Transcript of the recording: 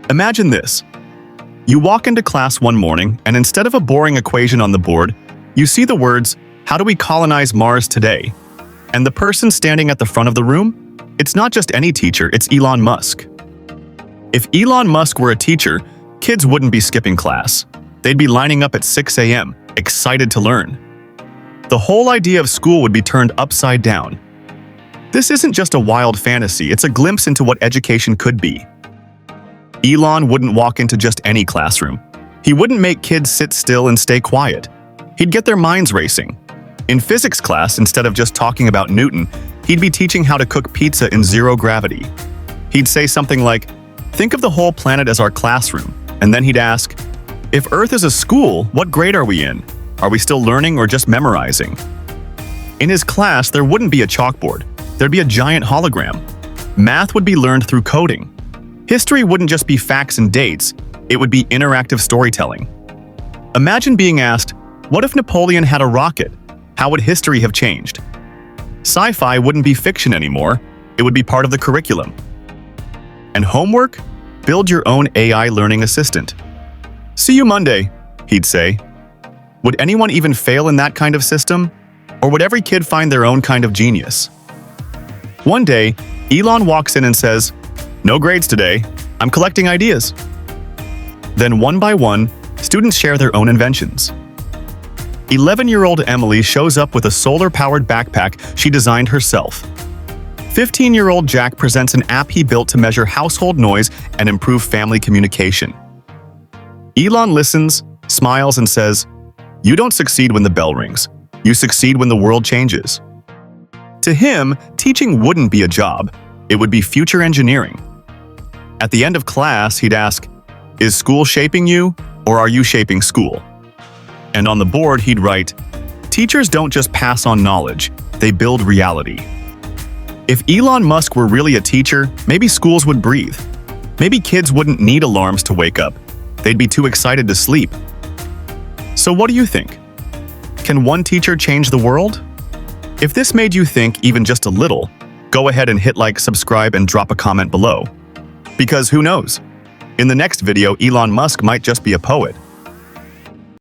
Imagine this. You walk into class one morning, and instead of a boring equation on the board, you see the words, "How do we colonize Mars today?" And the person standing at the front of the room? It's not just any teacher, it's Elon Musk. If Elon Musk were a teacher, kids wouldn't be skipping class. They'd be lining up at 6 a.m., excited to learn. The whole idea of school would be turned upside down. This isn't just a wild fantasy, it's a glimpse into what education could be. Elon wouldn't walk into just any classroom. He wouldn't make kids sit still and stay quiet. He'd get their minds racing. In physics class, instead of just talking about Newton, he'd be teaching how to cook pizza in zero gravity. He'd say something like, "Think of the whole planet as our classroom," and then he'd ask, "If Earth is a school, what grade are we in? Are we still learning or just memorizing?" In his class, there wouldn't be a chalkboard. There'd be a giant hologram. Math would be learned through coding. History wouldn't just be facts and dates, it would be interactive storytelling. Imagine being asked, what if Napoleon had a rocket? How would history have changed? Sci-fi wouldn't be fiction anymore, it would be part of the curriculum. And homework? Build your own AI learning assistant. "See you Monday," he'd say. Would anyone even fail in that kind of system? Or would every kid find their own kind of genius? One day, Elon walks in and says, "No grades today, I'm collecting ideas." Then one by one, students share their own inventions. 11-year-old Emily shows up with a solar-powered backpack she designed herself. 15-year-old Jack presents an app he built to measure household noise and improve family communication. Elon listens, smiles, and says, "You don't succeed when the bell rings. You succeed when the world changes." To him, teaching wouldn't be a job. It would be future engineering. At the end of class, he'd ask, "Is school shaping you, or are you shaping school?" And on the board, he'd write, "Teachers don't just pass on knowledge, they build reality." If Elon Musk were really a teacher, maybe schools would breathe. Maybe kids wouldn't need alarms to wake up. They'd be too excited to sleep. So what do you think? Can one teacher change the world? If this made you think even just a little, go ahead and hit like, subscribe, and drop a comment below. Because who knows? In the next video, Elon Musk might just be a poet.